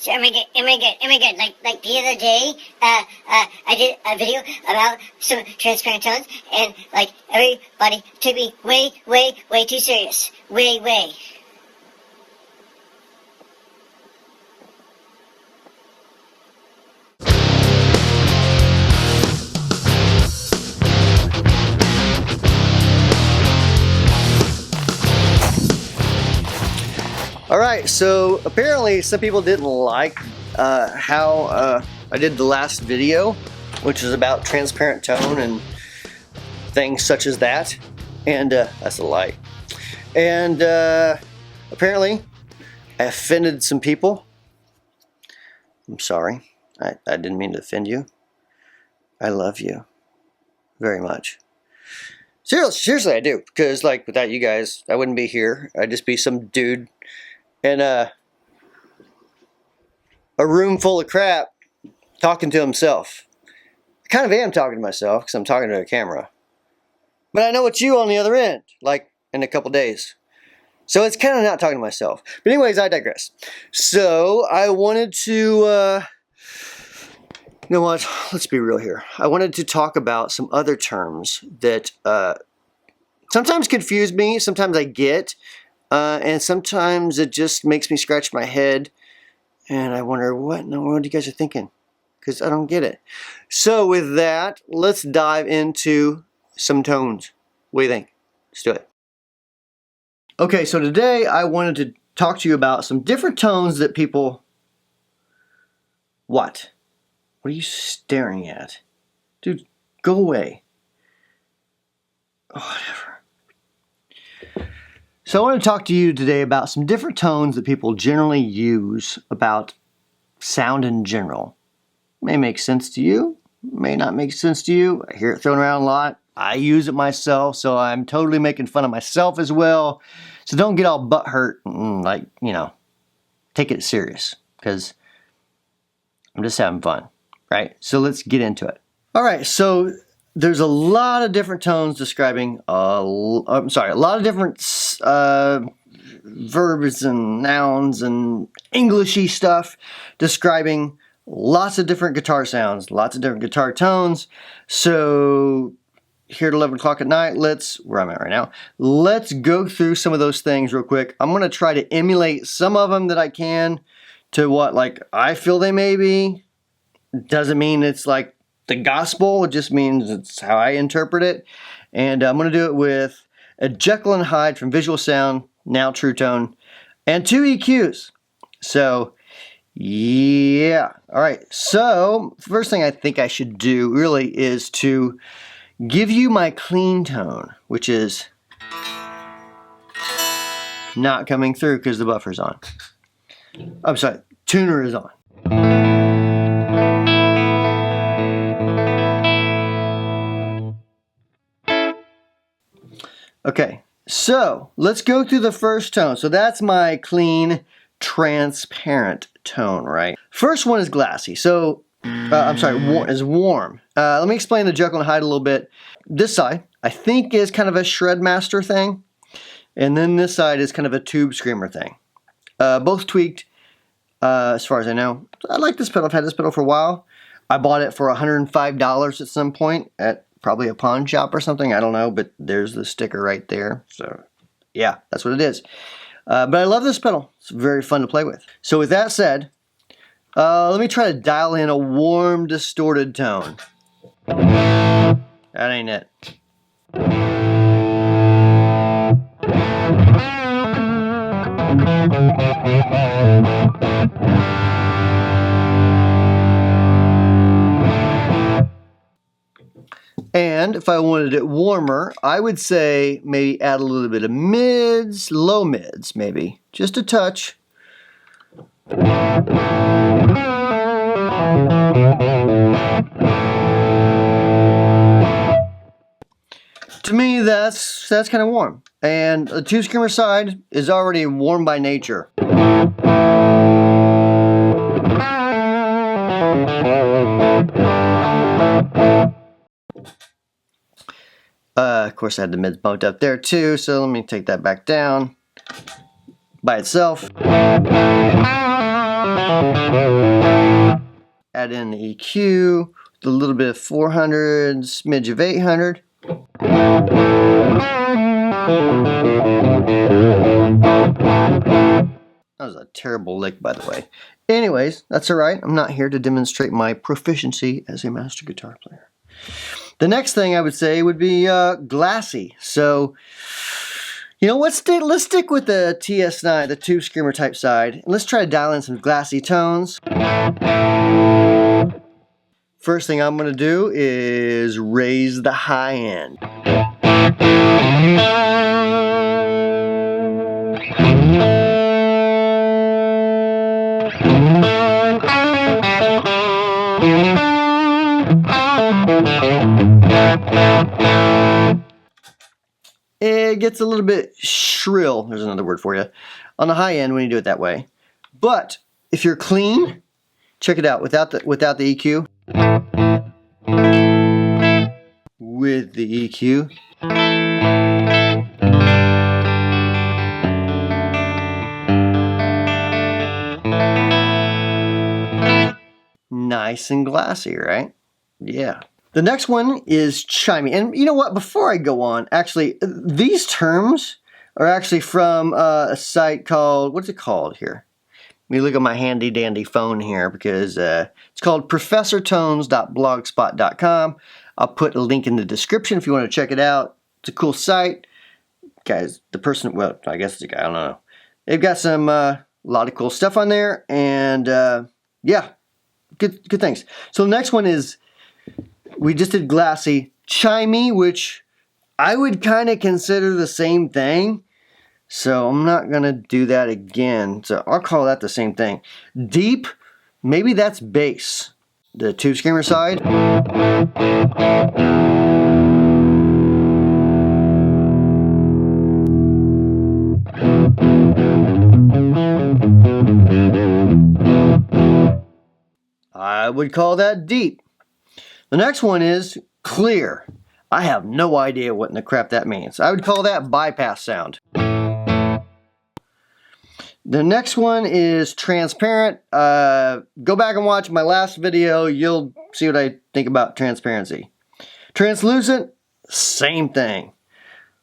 So am I good? Am I good? Am I good? Like the other day, I did a video about some transparent tones, and like everybody took me way too serious. Way. Alright, so apparently some people didn't like how I did the last video, which is about transparent tone and things such as that. And that's a lie. And apparently I offended some people. I'm sorry. I didn't mean to offend you. I love you very much. Seriously, I do. Because like without you guys, I wouldn't be here. I'd just be some dude in a room full of crap talking to himself. I kind of am talking to myself because I'm talking to a camera. But I know it's you on the other end, like in a couple days. So it's kind of not talking to myself. But anyways, I digress. So I wanted to, you know what, let's be real here. I wanted to talk about some other terms that sometimes confuse me, sometimes I get. And sometimes it just makes me scratch my head and I wonder what in the world you guys are thinking, because I don't get it. So with that, let's dive into some tones. What do you think? Let's do it. Okay, so today I wanted to talk to you about some different tones that people... What? What are you staring at? Dude, go away. Oh, whatever. So I want to talk to you today about some different tones that people generally use about sound in general. May make sense to you, may not make sense to you. I hear it thrown around a lot. I use it myself, so I'm totally making fun of myself as well. So don't get all butthurt and like, you know, take it serious, because I'm just having fun, right? So let's get into it. All right, so there's a lot of different tones describing, a lot of different verbs and nouns and Englishy stuff describing lots of different guitar sounds, lots of different guitar tones. So here at 11 o'clock at night, where I'm at right now, let's go through some of those things real quick. I'm going to try to emulate some of them that I can to what like I feel they may be. Doesn't mean it's like the gospel, it just means it's how I interpret it. And I'm going to do it with a Jekyll and Hyde from Visual Sound, now True Tone, and 2 EQs. So, yeah. Alright, so first thing I think I should do really is to give you my clean tone, which is not coming through because the buffer's on. I'm sorry, tuner is on. Okay, so let's go through the first tone. So that's my clean, transparent tone, right? First one is glassy. So, is warm. Let me explain the Jekyll and Hyde a little bit. This side, I think, is kind of a Shredmaster thing. And then this side is kind of a Tube Screamer thing. Both tweaked, as far as I know. I like this pedal. I've had this pedal for a while. I bought it for $105 at some point at probably a pawn shop or something, I don't know, but there's the sticker right there. So yeah, that's what it is. But I love this pedal. It's very fun to play with. So with that said, let me try to dial in a warm, distorted tone. That ain't it. And if I wanted it warmer, I would say maybe add a little bit of mids, low mids maybe, just a touch. To me, that's kind of warm. And the Tube Screamer side is already warm by nature. Of course, I had the mids bumped up there too, so let me take that back down by itself. Add in the EQ, with a little bit of 400, smidge of 800. That was a terrible lick, by the way. Anyways, that's alright. I'm not here to demonstrate my proficiency as a master guitar player. The next thing I would say would be glassy. So, you know, let's stick with the TS9, the tube screamer type side, and let's try to dial in some glassy tones. First thing I'm going to do is raise the high end. It gets a little bit shrill, there's another word for you, on the high end when you do it that way. But if you're clean, check it out, without the EQ. With the EQ. Nice and glassy, right? Yeah. The next one is chimey. And you know what? Before I go on, actually, these terms are actually from a site called, what's it called here? Let me look at my handy dandy phone here because it's called professortones.blogspot.com. I'll put a link in the description if you want to check it out. It's a cool site. Guys, the person, well, I guess it's a guy, I don't know. They've got some, a lot of cool stuff on there. And yeah, good things. So the next one is, we just did glassy. Chimey, which I would kind of consider the same thing. So I'm not going to do that again. So I'll call that the same thing. Deep, maybe that's bass. The tube screamer side. I would call that deep. The next one is clear. I have no idea what in the crap that means. I would call that bypass sound. The next one is transparent. Go back and watch my last video. You'll see what I think about transparency. Translucent, same thing.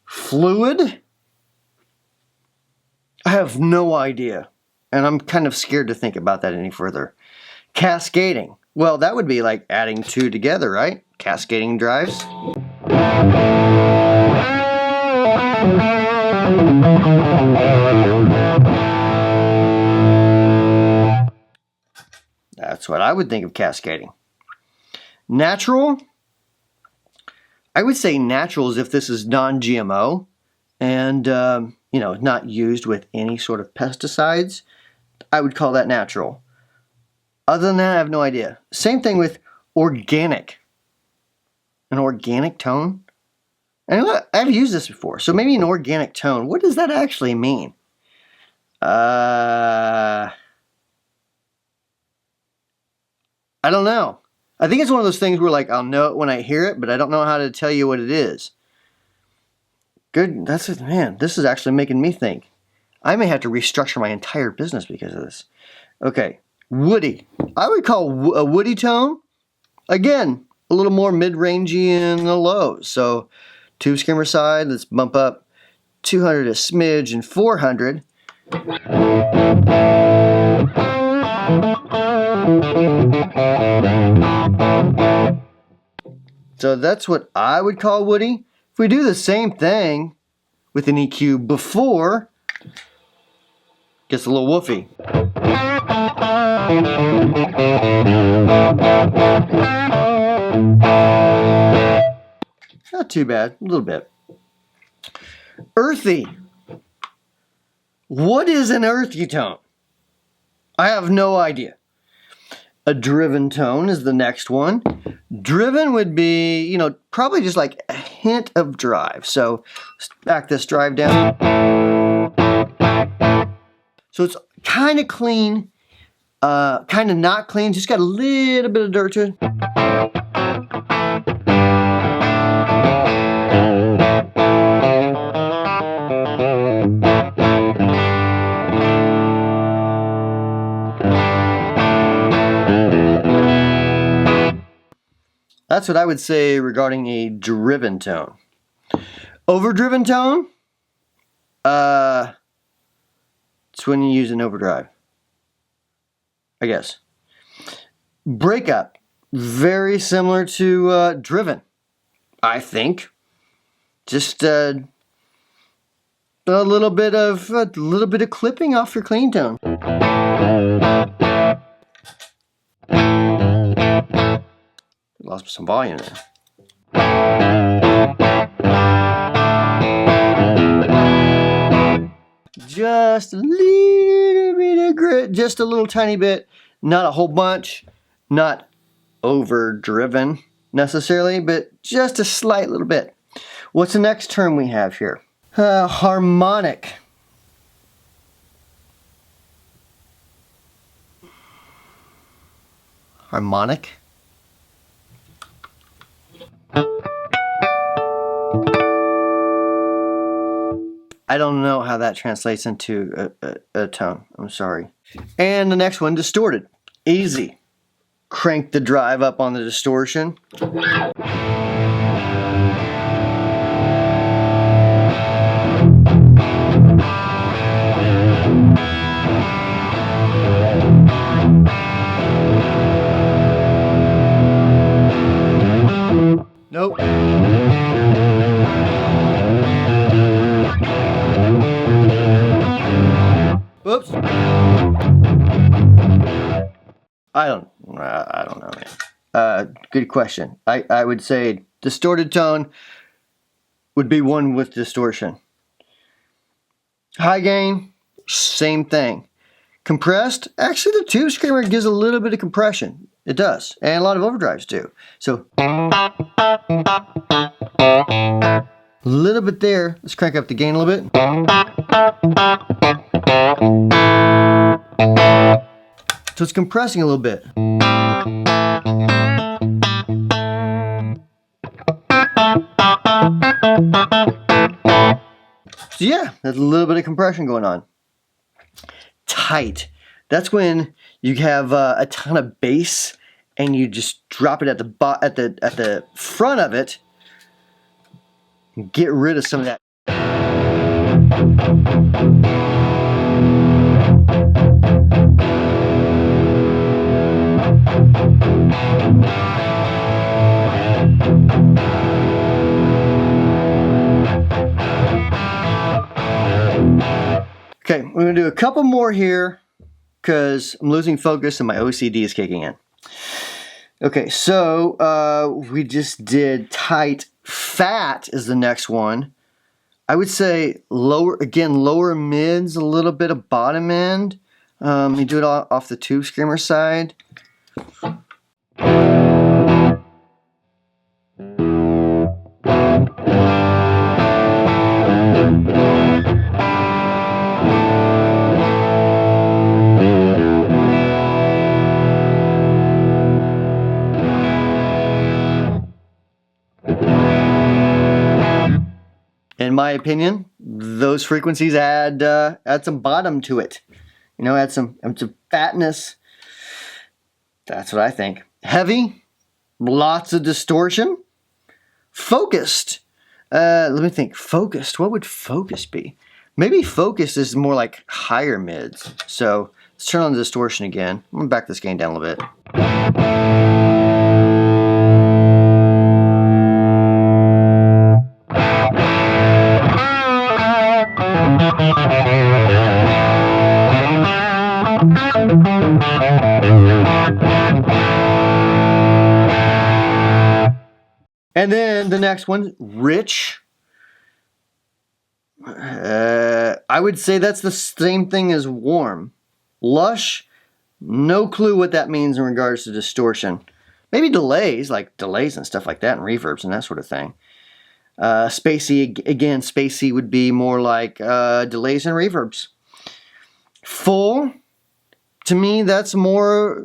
Fluid, I have no idea. And I'm kind of scared to think about that any further. Cascading. Well, that would be like adding two together, right? Cascading drives. That's what I would think of cascading. Natural. I would say natural as if this is non-GMO and, you know, not used with any sort of pesticides. I would call that natural. Other than that, I have no idea. Same thing with organic. An organic tone? And I've used this before. So maybe an organic tone. What does that actually mean? I don't know. I think it's one of those things where like I'll know it when I hear it, but I don't know how to tell you what it is. Good. That's it, man. This is actually making me think. I may have to restructure my entire business because of this. Okay. Woody. I would call a woody tone, again, a little more mid-rangey in the lows. So, tube screamer side, let's bump up 200 a smidge and 400. So that's what I would call woody. If we do the same thing with an EQ before, gets a little woofy. Not too bad, a little bit. Earthy. What is an earthy tone? I have no idea. A driven tone is the next one. Driven would be, you know, probably just like a hint of drive. So back this drive down. So it's kind of clean, kind of not clean, just got a little bit of dirt to it. that's what I would say regarding a driven tone. Overdriven tone, it's when you use an overdrive, I guess. Breakup, very similar to driven, I think. Just a little bit of clipping off your clean tone. Lost some volume there. Just a little bit of grit, just a little tiny bit, not a whole bunch, not overdriven necessarily, but just a slight little bit. What's the next term we have here? Harmonic. Harmonic? I don't know how that translates into a tone. I'm sorry. And the next one, distorted. Easy. Crank the drive up on the distortion. Nope. Oops. I don't know, man. Good question. I would say distorted tone would be one with distortion. High gain, same thing. Compressed, actually the tube screamer gives a little bit of compression. It does, and a lot of overdrives do. So, a little bit there. Let's crank up the gain a little bit. So it's compressing a little bit. So yeah, there's a little bit of compression going on. Tight. That's when you have a ton of bass and you just drop it at the front of it. And get rid of some of that. Okay, we're going to do a couple more here because I'm losing focus and my OCD is kicking in. Okay, so we just did tight. Fat is the next one. I would say lower mids, a little bit of bottom end. You do it off the tube screamer side. In my opinion, those frequencies add some bottom to it. You know, add some fatness. That's what I think. Heavy, lots of distortion. Focused. Let me think. Focused. What would focused be? Maybe focused is more like higher mids. So let's turn on the distortion again. I'm gonna back this gain down a little bit. And then the next one, rich. I would say that's the same thing as warm. Lush, no clue what that means in regards to distortion. Maybe delays, like delays and stuff like that, and reverbs and that sort of thing. Spacey, again, spacey would be more like delays and reverbs. Full, to me, that's more,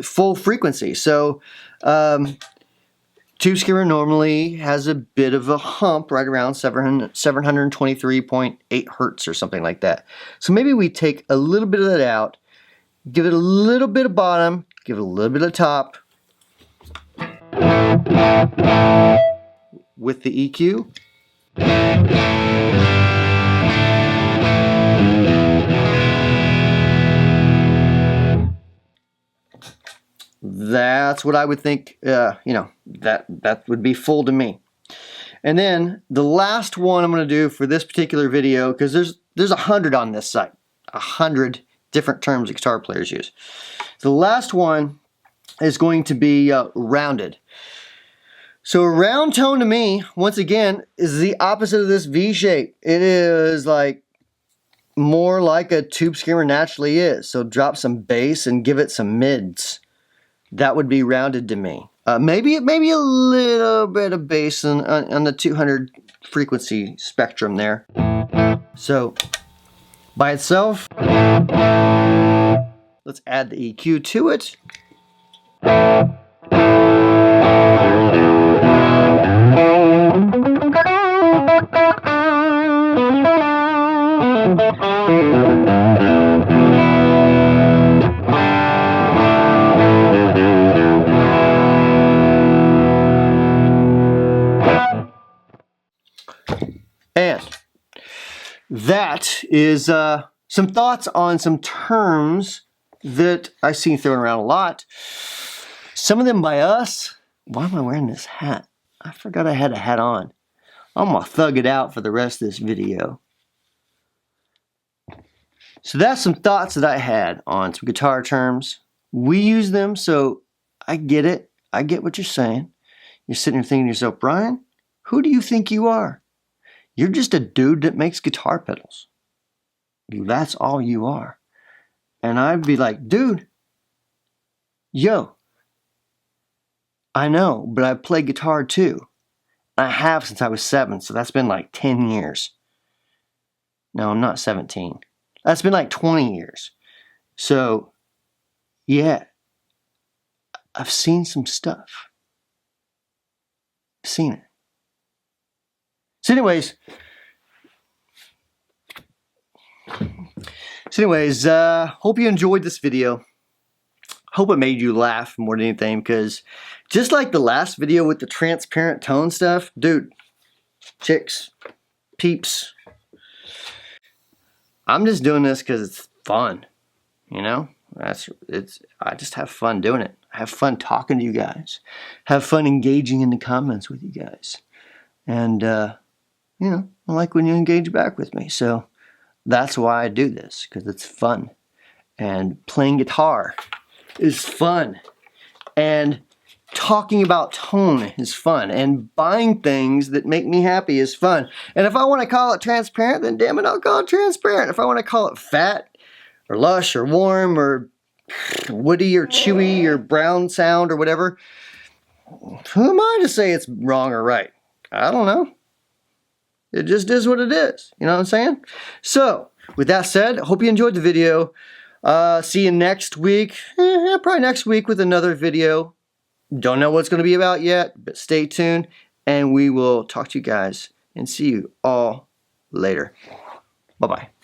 full frequency. So, tube screamer normally has a bit of a hump right around 723.8 hertz or something like that. So maybe we take a little bit of that out, give it a little bit of bottom, give it a little bit of top. with the EQ. That's what I would think, that would be full to me. And then the last one I'm going to do for this particular video, because there's 100 on this site, 100 different terms that guitar players use. The last one is going to be rounded. So a round tone to me, once again, is the opposite of this V shape. It is like more like a tube screamer naturally is. So drop some bass and give it some mids. That would be rounded to me. Maybe a little bit of bass on the 200 frequency spectrum there. So by itself, let's add the EQ to it. And that is some thoughts on some terms that I've seen thrown around a lot. Some of them by us. Why am I wearing this hat? I forgot I had a hat on. I'm gonna thug it out for the rest of this video. So that's some thoughts that I had on some guitar terms. We use them, so I get it. I get what you're saying. You're sitting there thinking to yourself, Brian, who do you think you are? You're just a dude that makes guitar pedals. That's all you are. And I'd be like, dude, yo, I know, but I play guitar too. I have since I was 7, so that's been like 10 years. No, I'm not 17. That's been like 20 years. So, yeah, I've seen some stuff. I've seen it. So anyways, hope you enjoyed this video. Hope it made you laugh more than anything, because just like the last video with the transparent tone stuff, dude, chicks, peeps, I'm just doing this because it's fun, you know? I just have fun doing it. I have fun talking to you guys. Have fun engaging in the comments with you guys. And, you know, I like when you engage back with me. So that's why I do this, because it's fun. And playing guitar is fun. And talking about tone is fun. And buying things that make me happy is fun. And if I want to call it transparent, then damn it, I'll call it transparent. If I want to call it fat or lush or warm or woody or chewy or brown sound or whatever, who am I to say it's wrong or right? I don't know. It just is what it is. You know what I'm saying? So, with that said, I hope you enjoyed the video. See you next week. Probably next week with another video. Don't know what it's going to be about yet, but stay tuned. And we will talk to you guys and see you all later. Bye-bye.